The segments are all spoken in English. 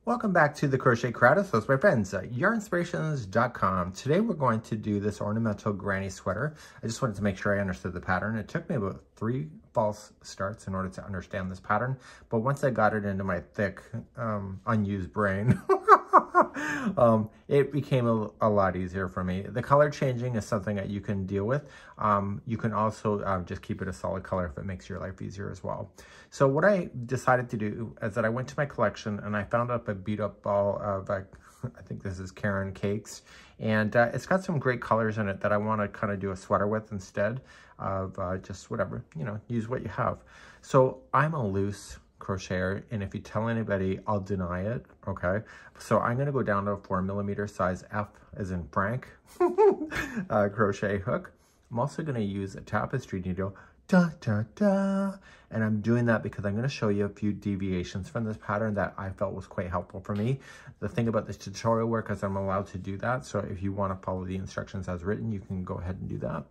Welcome back to the Crochet Crowd. So it's my friends at yarnspirations.com. Today we're going to do this ornamental granny sweater. I just wanted to make sure I understood the pattern. It took me about 3 false starts in order to understand this pattern, but once I got it into my thick, unused brain, it became a lot easier for me. The color changing is something that you can deal with. You can also just keep it a solid color if it makes your life easier as well. So what I decided to do is that I went to my collection and I found up a beat up ball of, I think this is Caron Cakes, and it's got some great colors in it that I want to kind of do a sweater with instead of just whatever, you know, use what you have. So I'm a loose crocheter, and if you tell anybody, I'll deny it, okay? So I'm gonna go down to a 4mm size F as in Frank crochet hook. I'm also gonna use a tapestry needle, and I'm doing that because I'm gonna show you a few deviations from this pattern that I felt was quite helpful for me. The thing about this tutorial work is I'm allowed to do that, so if you wanna follow the instructions as written, you can go ahead and do that.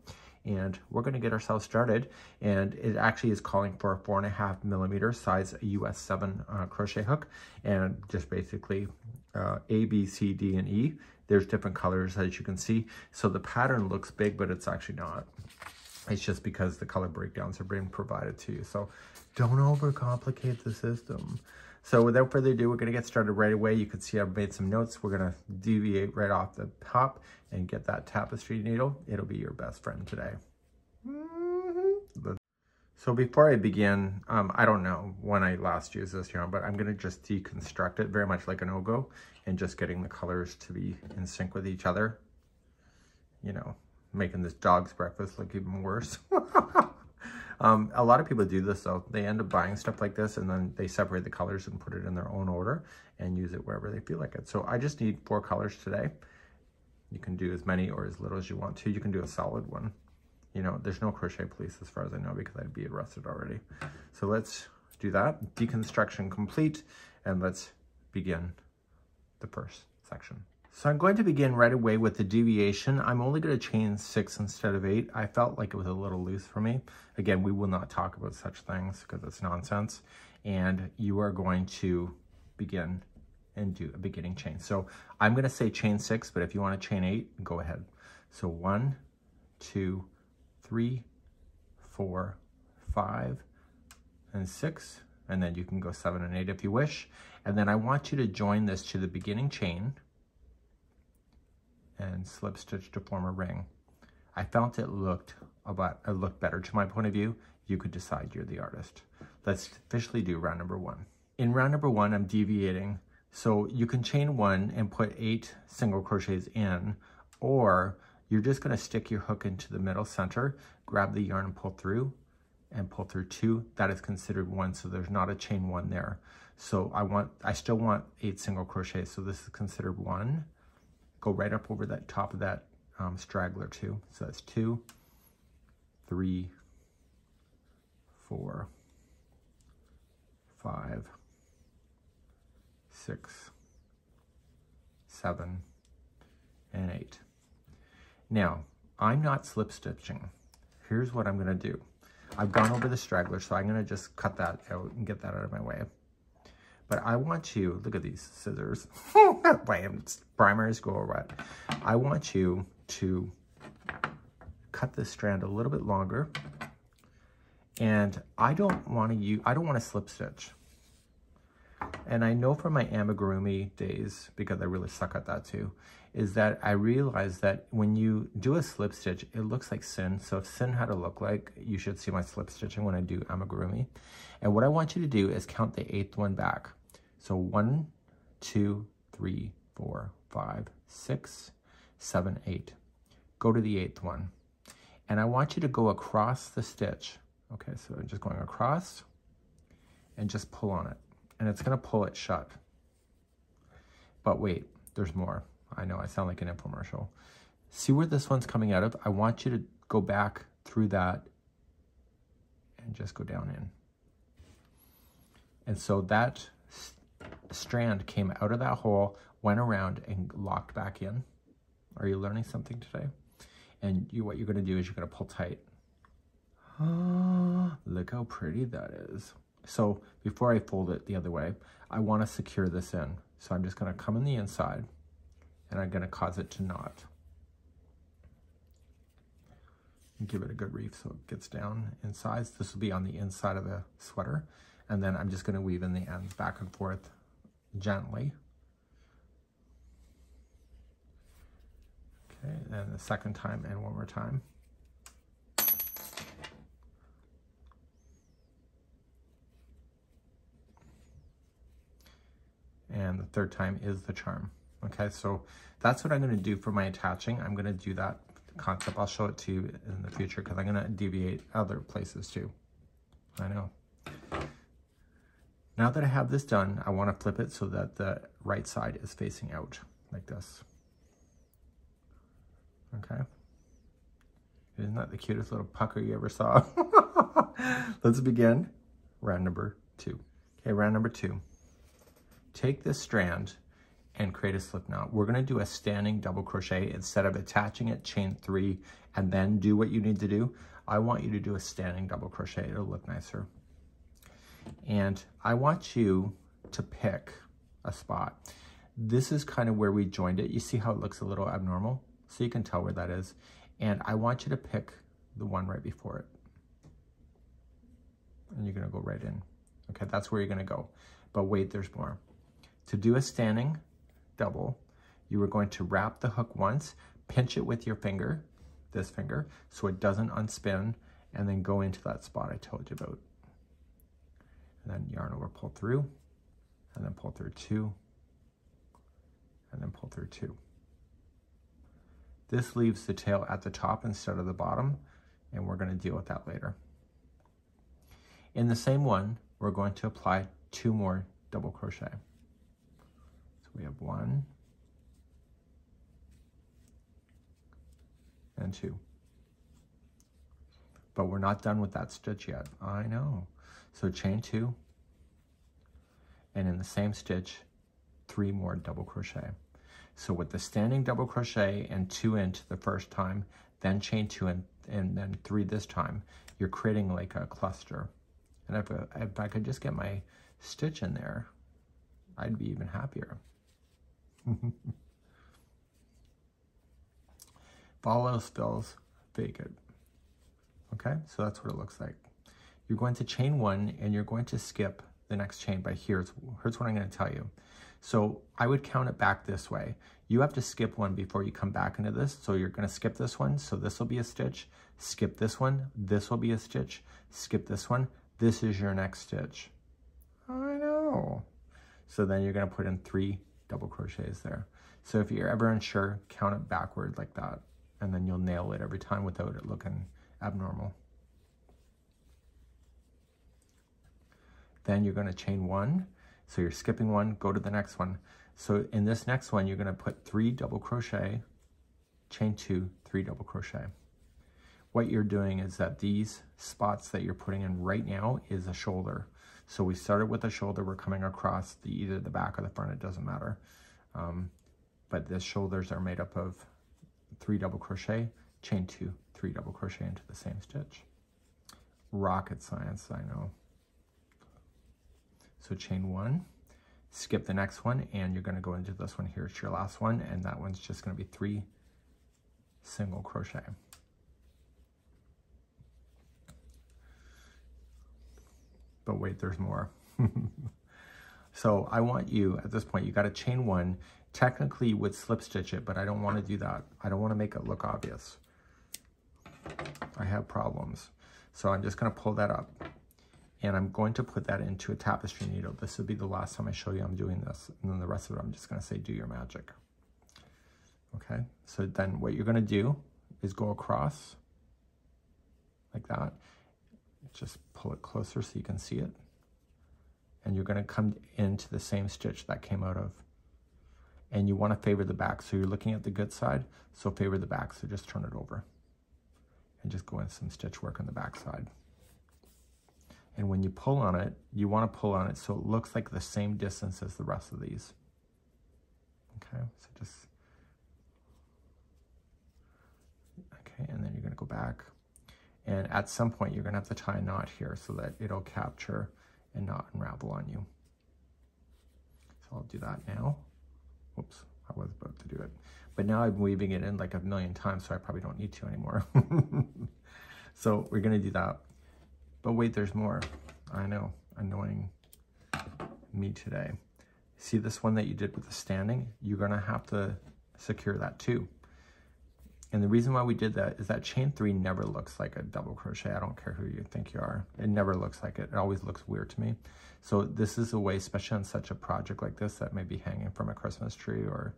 And we're going to get ourselves started, and it actually is calling for a 4.5mm size US 7 crochet hook, and just basically A, B, C, D, and E. There's different colors as you can see, so the pattern looks big, but it's actually not. It's just because the color breakdowns are being provided to you, so don't overcomplicate the system. So without further ado, we're going to get started right away. You can see I've made some notes. We're going to deviate right off the top and get that tapestry needle. It'll be your best friend today. So before I begin, I don't know when I last used this yarn, but I'm going to just deconstruct it very much like an ogo and just getting the colors to be in sync with each other. You know, making this dog's breakfast look even worse. A lot of people do this though. They end up buying stuff like this and then they separate the colors and put it in their own order and use it wherever they feel like it. So I just need 4 colors today. You can do as many or as little as you want to. You can do a solid one. You know, there's no crochet police as far as I know because I'd be arrested already. So let's do that. Deconstruction complete, and let's begin the first section. So I'm going to begin right away with the deviation. I'm only going to chain 6 instead of 8. I felt like it was a little loose for me. Again, we will not talk about such things because it's nonsense. And you are going to begin and do a beginning chain. So I'm going to say chain 6, but if you want to chain 8, go ahead. So 1, 2, 3, 4, 5, and 6. And then you can go 7 and 8 if you wish. And then I want you to join this to the beginning chain and slip stitch to form a ring. I felt it looked better to my point of view. You could decide, you're the artist. Let's officially do round number 1. In round number 1, I'm deviating. So you can chain 1 and put 8 single crochets in, or you're just gonna stick your hook into the middle center, grab the yarn and pull through 2. That is considered 1, so there's not a chain 1 there. So I still want 8 single crochets, so this is considered 1. Go right up over that top of that straggler 2. So that's 2, 3, 4, 5, 6, 7, and 8. Now, I'm not slip stitching. Here's what I'm gonna do. I've gone over the straggler, so I'm gonna just cut that out and get that out of my way. But I want you, look at these scissors. Bam, primers go or what? I want you to cut this strand a little bit longer. And I don't want to slip stitch. And I know from my amigurumi days, because I really suck at that too, is that I realized that when you do a slip stitch, it looks like sin. So if sin had to look like, you should see my slip stitching when I do amigurumi. And what I want you to do is count the 8th one back. So 1, 2, 3, 4, 5, 6, 7, 8. Go to the 8th one. And I want you to go across the stitch. Okay, so I'm just going across and just pull on it. And it's gonna pull it shut. But wait, there's more. I know I sound like an infomercial. See where this one's coming out of? I want you to go back through that and just go down in. And so that strand came out of that hole, went around and locked back in. Are you learning something today? And what you're gonna do is you're gonna pull tight. Look how pretty that is. So before I fold it the other way, I want to secure this in. So I'm just going to come in the inside and I'm going to cause it to knot. Give it a good reef so it gets down in size. This will be on the inside of the sweater. And then I'm just going to weave in the ends back and forth gently. Okay, and the second time and one more time. And the third time is the charm. Okay, so that's what I'm going to do for my attaching. I'm going to do that concept. I'll show it to you in the future because I'm going to deviate other places too. I know. Now that I have this done, I want to flip it so that the right side is facing out like this. Okay. Isn't that the cutest little pucker you ever saw? Let's begin round number 2. Okay, round number 2. Take this strand and create a slip knot. We're going to do a standing double crochet. Instead of attaching it, chain 3 and then do what you need to do. I want you to do a standing double crochet. It'll look nicer. And I want you to pick a spot. This is kind of where we joined it. You see how it looks a little abnormal? So you can tell where that is. And I want you to pick the one right before it. And you're going to go right in. Okay, that's where you're going to go. But wait, there's more. To do a standing double, you are going to wrap the hook once, pinch it with your finger, this finger, so it doesn't unspin, and then go into that spot I told you about. And then yarn over, pull through, and then pull through 2, and then pull through 2. This leaves the tail at the top instead of the bottom, and we're going to deal with that later. In the same one, we're going to apply 2 more double crochet. So we have 1 and 2. But we're not done with that stitch yet. I know. So chain 2, and in the same stitch, 3 more double crochet. So with the standing double crochet and 2 into the first time, then chain 2 and then 3 this time, you're creating like a cluster. And if I could just get my stitch in there, I'd be even happier. Follow else fills, fake it. Okay, so that's what it looks like. You're going to chain 1 and you're going to skip the next chain by here's what I'm going to tell you. So I would count it back this way. You have to skip 1 before you come back into this. So you're going to skip this one. So this will be a stitch. Skip this one. This will be a stitch. Skip this one. This is your next stitch. I know. So then you're going to put in 3 double crochets there. So if you're ever unsure, count it backward like that. And then you'll nail it every time without it looking abnormal. Then you're going to chain 1. So you're skipping 1, go to the next one. So in this next one, you're going to put 3 double crochet, chain 2, 3 double crochet. What you're doing is that these spots that you're putting in right now is a shoulder. So we started with a shoulder, we're coming across either the back or the front, it doesn't matter. But the shoulders are made up of 3 double crochet, chain 2, 3 double crochet into the same stitch. Rocket science, I know. So chain 1, skip the next one, and you're going to go into this one here. It's your last one, and that one's just going to be 3 single crochet. But wait, there's more. So I want you, at this point, you got to chain 1. Technically, you would slip stitch it, but I don't want to do that. I don't want to make it look obvious. I have problems. So I'm just going to pull that up. And I'm going to put that into a tapestry needle. This will be the last time I show you I'm doing this. And then the rest of it, I'm just going to say, do your magic. Okay, so then what you're going to do is go across like that. Just pull it closer so you can see it. And you're going to come into the same stitch that came out of. And you want to favor the back. So you're looking at the good side, so favor the back. So just turn it over. And just go in some stitch work on the back side. And when you pull on it, you want to pull on it so it looks like the same distance as the rest of these. Okay, so just, okay, and then you're going to go back. And at some point, you're going to have to tie a knot here so that it'll capture and not unravel on you. So I'll do that now. Whoops, I was about to do it. But now I'm weaving it in like a million times, so I probably don't need to anymore. So we're gonna do that. But wait, there's more. I know, annoying me today. See this one that you did with the standing? You're gonna have to secure that too. And the reason why we did that is that chain 3 never looks like a double crochet. I don't care who you think you are. It never looks like it. It always looks weird to me. So this is a way, especially on such a project like this that may be hanging from a Christmas tree or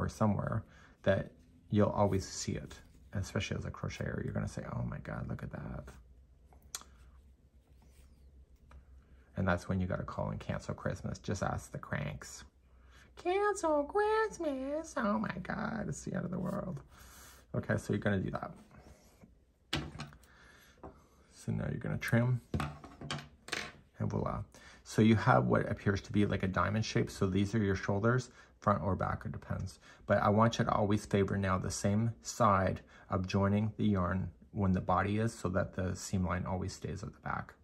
somewhere, that you'll always see it. And especially as a crocheter, you're gonna say, oh my God, look at that. And that's when you gotta call and cancel Christmas. Just ask the cranks. Cancel Christmas. Oh my God, it's the end of the world. Okay, so you're gonna do that. So now you're gonna trim, and voila. So you have what appears to be like a diamond shape. So these are your shoulders, front or back, it depends. But I want you to always favor now the same side of joining the yarn when the body is, so that the seam line always stays at the back.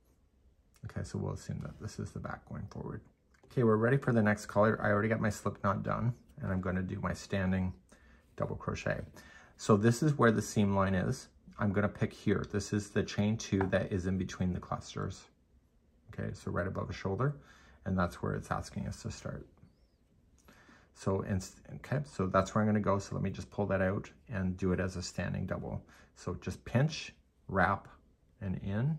Okay, so we'll assume that this is the back going forward. Okay, we're ready for the next color. I already got my slip knot done, and I'm gonna do my standing double crochet. So this is where the seam line is. I'm gonna pick here. This is the chain 2 that is in between the clusters. Okay, so right above the shoulder, and that's where it's asking us to start. So, okay, so that's where I'm gonna go. So let me just pull that out and do it as a standing double. So just pinch, wrap, and in.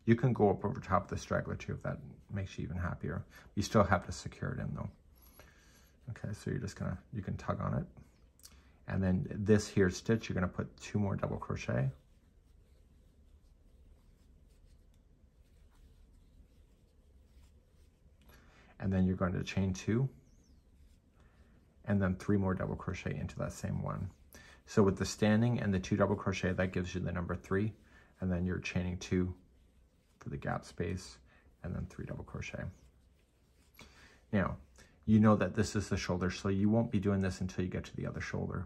You can go up over top of the straggler too if that makes you even happier. You still have to secure it in though. Okay, so you're just gonna, you can tug on it. And then this here stitch, you're gonna put 2 more double crochet. And then you're going to chain 2, and then 3 more double crochet into that same one. So with the standing and the 2 double crochet, that gives you the number 3, and then you're chaining 2 for the gap space, and then 3 double crochet. Now, you know that this is the shoulder, so you won't be doing this until you get to the other shoulder.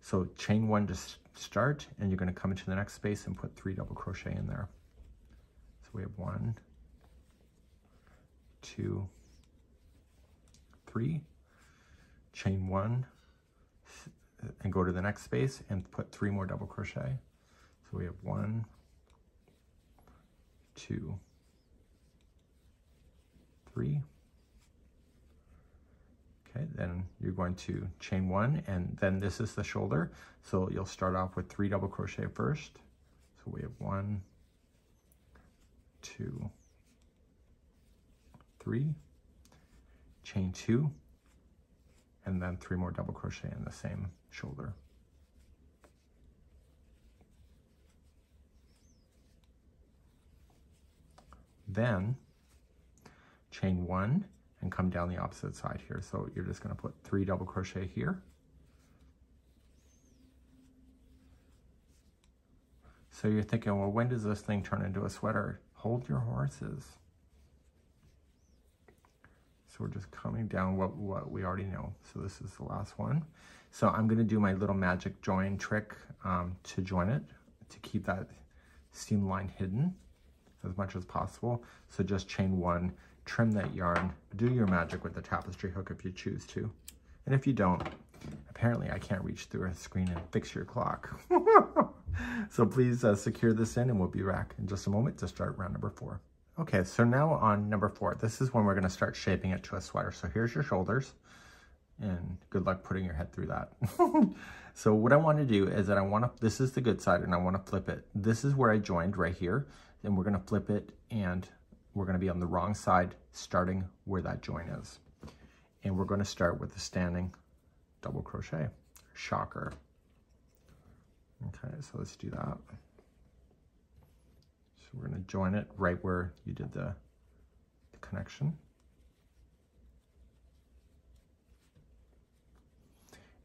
So chain 1 to start, and you're going to come into the next space and put 3 double crochet in there. So we have 1, 2, 3, chain 1, and go to the next space and put 3 more double crochet. So we have 1, 2, 3. Okay, then you're going to chain 1, and then this is the shoulder. So you'll start off with 3 double crochet first. So we have 1, 2, 3, chain 2, and then 3 more double crochet in the same shoulder. Then chain 1 and come down the opposite side here. So you're just going to put 3 double crochet here. So you're thinking, well, when does this thing turn into a sweater? Hold your horses. So we're just coming down what we already know. So this is the last one. So I'm going to do my little magic join trick to join it, to keep that seam line hidden as much as possible. So just chain 1, trim that yarn, do your magic with the tapestry hook if you choose to. And if you don't, apparently I can't reach through a screen and fix your clock. So please secure this in, and we'll be back in just a moment to start round number 4. Okay, so now on number 4, this is when we're gonna start shaping it to a sweater. So here's your shoulders, and good luck putting your head through that. So what I want to do is that this is the good side, and I want to flip it. This is where I joined right here, and we're gonna flip it, and we're gonna be on the wrong side, starting where that join is. And we're gonna start with the standing double crochet. Shocker. Okay, so let's do that. So we're going to join it right where you did the connection.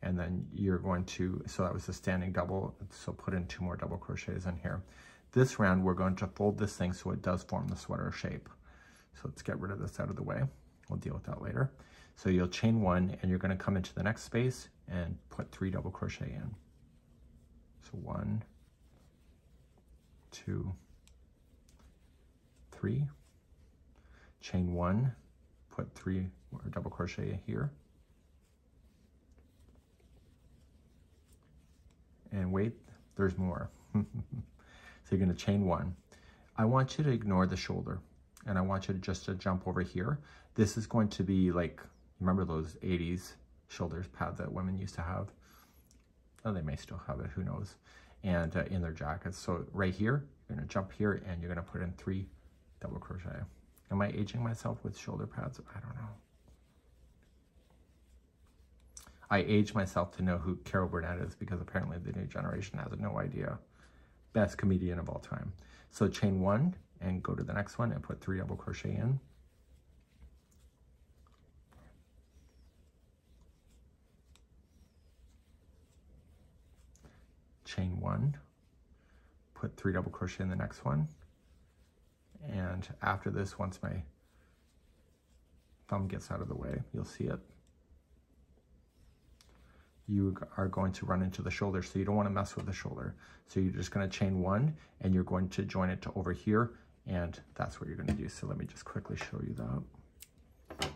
And then you're going to, so that was the standing double, so put in 2 more double crochets in here. This round, we're going to fold this thing so it does form the sweater shape. So let's get rid of this out of the way. We'll deal with that later. So you'll chain 1, and you're going to come into the next space and put 3 double crochet in. So 1, 2, 3, chain 1, put 3 double crochet here. And wait, there's more. So you're going to chain 1. I want you to ignore the shoulder, and I want you to just to jump over here. This is going to be like, remember those 80s shoulder pad that women used to have? Oh, they may still have it, who knows, and in their jackets. So right here, you're going to jump here, and you're going to put in 3 double crochet. Am I aging myself with shoulder pads? I don't know. I age myself to know who Carol Burnett is, because apparently the new generation has no idea. Best comedian of all time. So chain 1 and go to the next one and put 3 double crochet in. Chain 1, put 3 double crochet in the next one. And after this, once my thumb gets out of the way, you'll see it. You are going to run into the shoulder, so you don't want to mess with the shoulder. So you're just going to chain 1, and you're going to join it to over here, and that's what you're going to do. So let me just quickly show you that.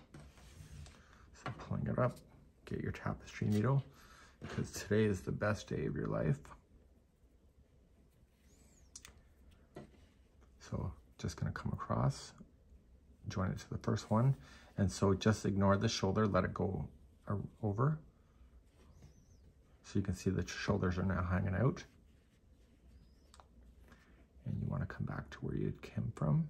So pulling it up, get your tapestry needle, because today is the best day of your life. So just going to come across, join it to the first one, and so just ignore the shoulder, let it go over. So you can see the shoulders are now hanging out. And you want to come back to where you came from.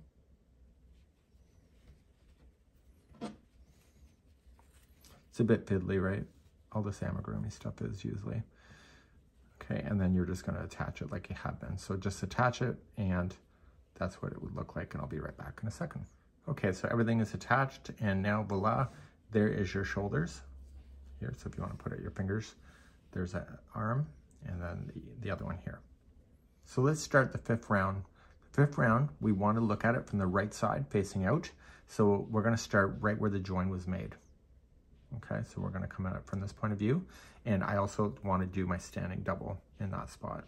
It's a bit fiddly, right? All this amigurumi stuff is usually. Okay, and then you're just going to attach it like you have been. So just attach it, and that's what it would look like, and I'll be right back in a second. Okay, so everything is attached, and now voila, there is your shoulders. Here, so if you want to put out your fingers, there's an arm, and then the other one here. So let's start the 5th round. The 5th round, we want to look at it from the right side facing out. So we're going to start right where the join was made. Okay, so we're going to come at it from this point of view. And I also want to do my standing double in that spot.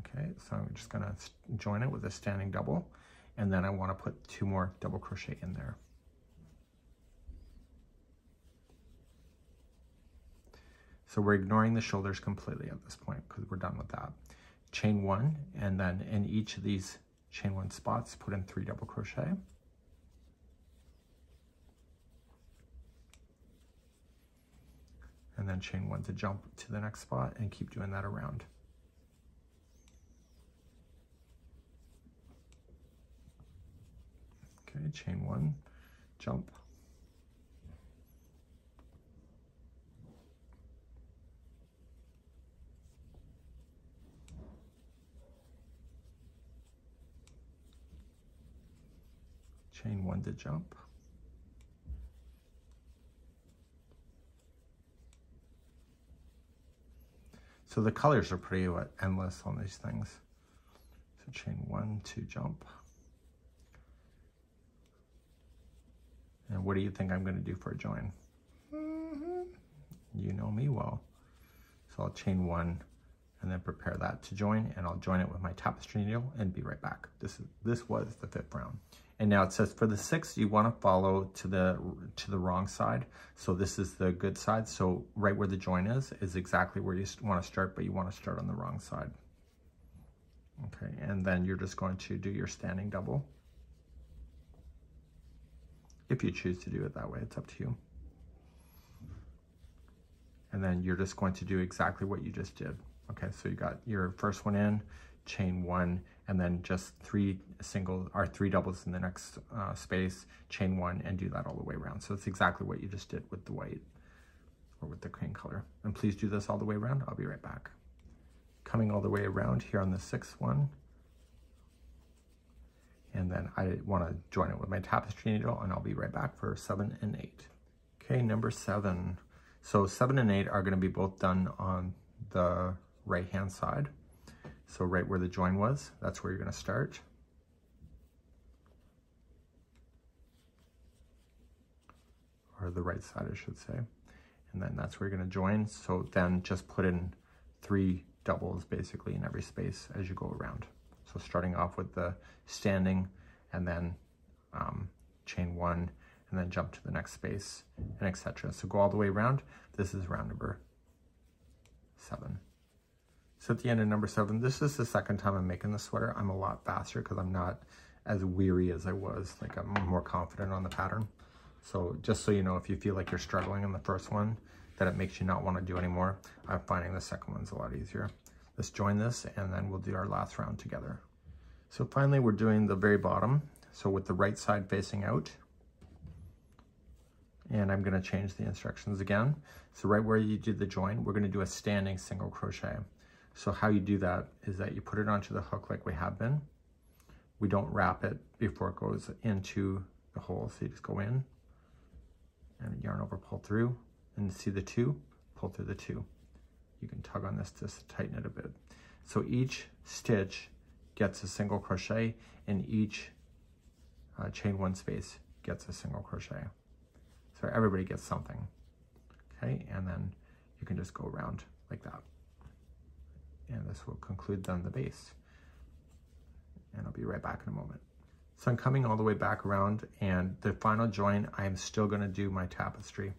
Okay, so I'm just going to join it with a standing double. And then I want to put 2 more double crochet in there. So we're ignoring the shoulders completely at this point, because we're done with that. Chain 1, and then in each of these chain 1 spots, put in 3 double crochet. And then chain 1 to jump to the next spot, and keep doing that around. Okay, chain 1, jump. Chain 1 to jump. So the colors are pretty endless on these things. So chain 1 to jump. And what do you think I'm going to do for a join? You know me well. So I'll chain 1 and then prepare that to join, and I'll join it with my tapestry needle and be right back. This was the 5th round. And now it says for the 6th, you want to follow to the wrong side. So this is the good side. So right where the join is exactly where you want to start, but you want to start on the wrong side. Okay, and then you're just going to do your standing double. If you choose to do it that way, it's up to you. And then you're just going to do exactly what you just did. Okay, so you got your first one in, chain 1, and then just 3 doubles in the next space, chain 1, and do that all the way around. So it's exactly what you just did with the white or with the cream color. And please do this all the way around. I'll be right back. Coming all the way around here on the 6th one. And then I want to join it with my tapestry needle, and I'll be right back for 7 and 8. Okay, number 7. So 7 and 8 are going to be both done on the right hand side. So right where the join was, that's where you're going to start. Or the right side, I should say. And then that's where you're going to join. So then just put in 3 doubles basically in every space as you go around. So So starting off with the standing and then chain 1 and then jump to the next space and etc. So go all the way around. This is round number 7. So at the end of number 7, this is the second time I'm making the sweater. I'm a lot faster because I'm not as weary as I was. Like I'm more confident on the pattern. So just so you know, if you feel like you're struggling in the first one, that it makes you not want to do anymore, I'm finding the second one's a lot easier. Let's join this and then we'll do our last round together. So finally we're doing the very bottom. So with the right side facing out. And I'm going to change the instructions again. So right where you do the join, we're going to do a standing single crochet. So how you do that is that you put it onto the hook like we have been. We don't wrap it before it goes into the hole. So you just go in and yarn over, pull through, and see the 2, pull through the 2. You can tug on this just to tighten it a bit. So each stitch gets a single crochet and each chain 1 space gets a single crochet. So everybody gets something, okay? And then you can just go around like that. And this will conclude then the base. And I'll be right back in a moment. So I'm coming all the way back around, and the final join, I'm still gonna do my tapestry,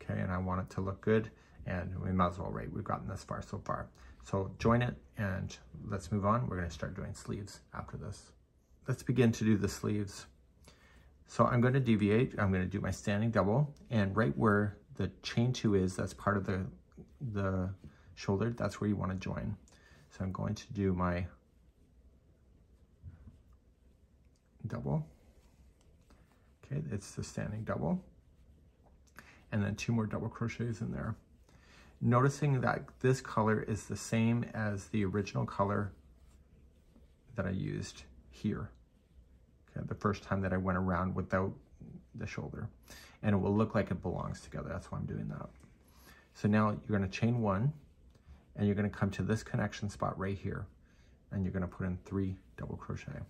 okay? And I want it to look good, and we might as well, right? We've gotten this far so far. So join it, and let's move on. We're gonna start doing sleeves after this. Let's begin to do the sleeves. So I'm going to deviate. I'm going to do my standing double, and right where the chain 2 is, that's part of the shoulder, that's where you want to join. So I'm going to do my double. Okay, it's the standing double. And then 2 more double crochets in there. Noticing that this color is the same as the original color that I used here. The first time that I went around without the shoulder, and it will look like it belongs together. That's why I'm doing that. So now you're going to chain 1 and you're going to come to this connection spot right here, and you're going to put in 3 double crochet.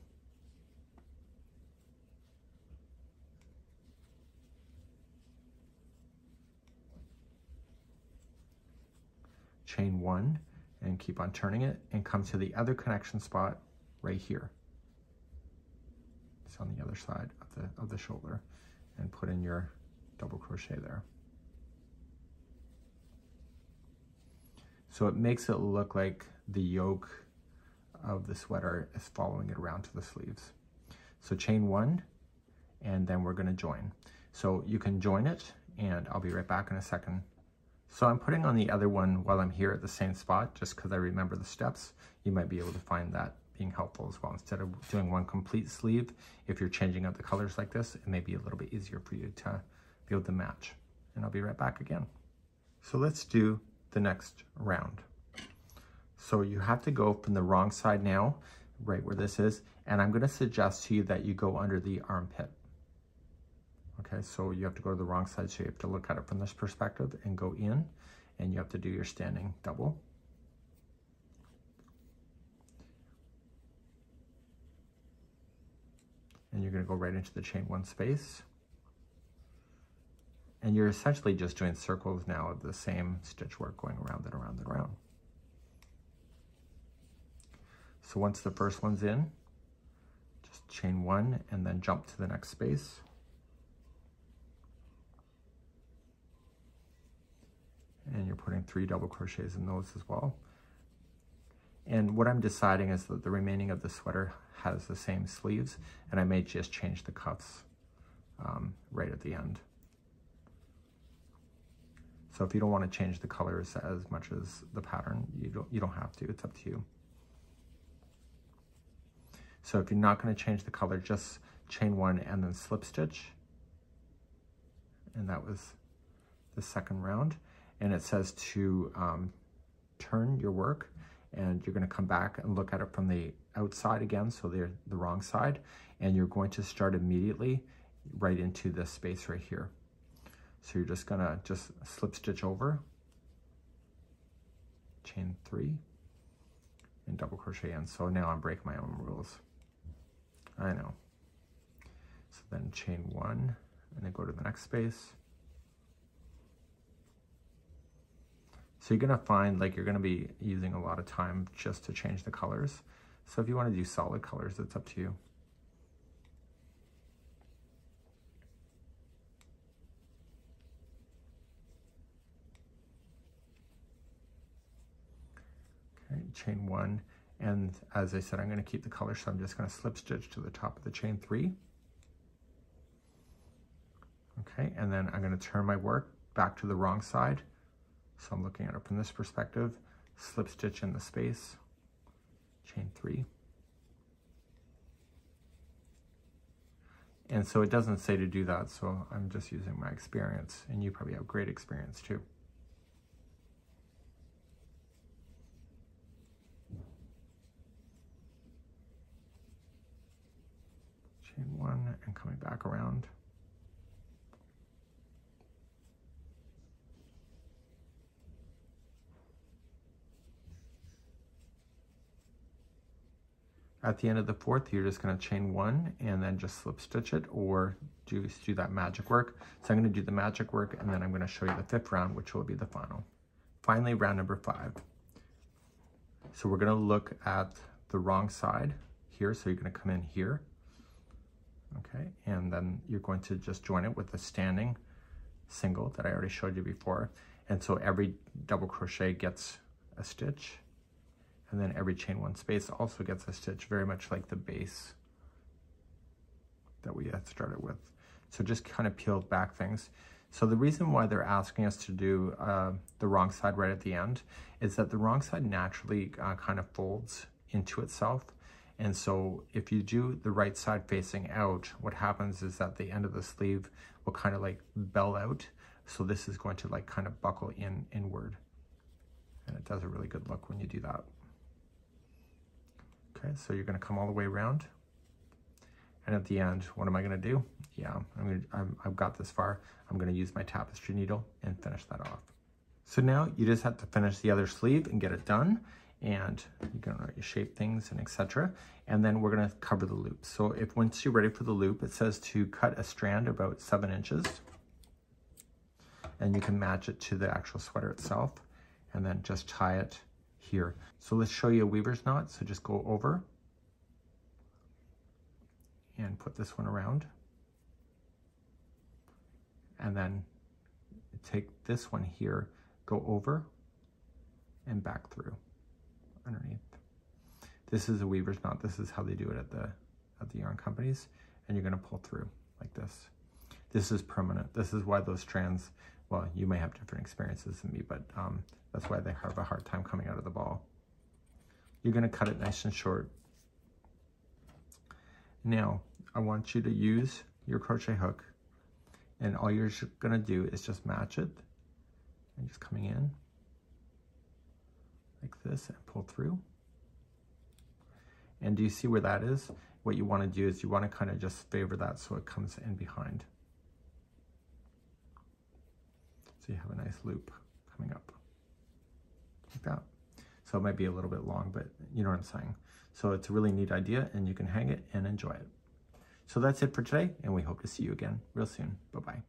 Chain 1 and keep on turning it and come to the other connection spot right here. On the other side of the shoulder, and put in your double crochet there. So it makes it look like the yoke of the sweater is following it around to the sleeves. So chain 1 and then we're going to join. So you can join it, and I'll be right back in a second. So I'm putting on the other one while I'm here at the same spot, just because I remember the steps. You might be able to find that being helpful as well. Instead of doing one complete sleeve, if you're changing up the colors like this, it may be a little bit easier for you to be able to match. And I'll be right back again. So let's do the next round. So you have to go from the wrong side now, right where this is, and I'm going to suggest to you that you go under the armpit. Okay, so you have to go to the wrong side, so you have to look at it from this perspective and go in, and you have to do your standing double. And you're going to go right into the chain 1 space. And you're essentially just doing circles now of the same stitch work going around and around and around. So once the first one's in, just chain 1 and then jump to the next space. And you're putting 3 double crochets in those as well. And what I'm deciding is that the remaining of the sweater has the same sleeves, and I may just change the cuffs right at the end. So if you don't want to change the colors as much as the pattern, you don't have to. It's up to you. So if you're not going to change the color, just chain 1 and then slip stitch. And that was the second round. And it says to turn your work, and you're going to come back and look at it from the outside again, so they're the wrong side, and you're going to start immediately right into this space right here. So you're just going to just slip stitch over, chain 3, and double crochet in. So now I'm breaking my own rules. I know. So then chain 1 and then go to the next space. So you're going to find like you're going to be using a lot of time just to change the colors. So if you want to do solid colors, it's up to you. Okay, chain 1, and as I said, I'm going to keep the color, so I'm just going to slip stitch to the top of the chain 3. Okay, and then I'm going to turn my work back to the wrong side. So I'm looking at it from this perspective, slip stitch in the space, chain 3. And so it doesn't say to do that, so I'm just using my experience, and you probably have great experience too. Chain 1 and coming back around. At the end of the 4th, you're just going to chain 1 and then just slip stitch it, or do that magic work. So I'm going to do the magic work, and then I'm going to show you the 5th round, which will be the final. Finally, round number 5. So we're going to look at the wrong side here. So you're going to come in here. Okay, and then you're going to just join it with a standing single that I already showed you before. And so every double crochet gets a stitch. And then every chain 1 space also gets a stitch, very much like the base that we had started with. So just kind of peel back things. So the reason why they're asking us to do the wrong side right at the end is that the wrong side naturally kind of folds into itself. And so if you do the right side facing out, what happens is that the end of the sleeve will kind of like bell out. So this is going to like kind of buckle inward. And it does a really good look when you do that. Okay, so you're going to come all the way around, and at the end, what am I going to do? Yeah, I've got this far. I'm going to use my tapestry needle and finish that off. So now you just have to finish the other sleeve and get it done, and you're going to shape things and etc. And then we're going to cover the loop. So once you're ready for the loop, it says to cut a strand about 7 inches, and you can match it to the actual sweater itself, and then just tie it here. So let's show you a weaver's knot. So just go over and put this one around, and then take this one here, go over and back through underneath. This is a weaver's knot. This is how they do it at the yarn companies, and you're going to pull through like this. This is permanent. This is why those strands, well, you may have different experiences than me, but that's why they have a hard time coming out of the ball. You're going to cut it nice and short. Now, I want you to use your crochet hook, and all you're going to do is just match it, and just coming in like this and pull through. And do you see where that is? What you want to do is you want to kind of just favor that so it comes in behind. So you have a nice loop coming up like that. So it might be a little bit long, but you know what I'm saying. So it's a really neat idea, and you can hang it and enjoy it. So that's it for today, and we hope to see you again real soon. Bye-bye.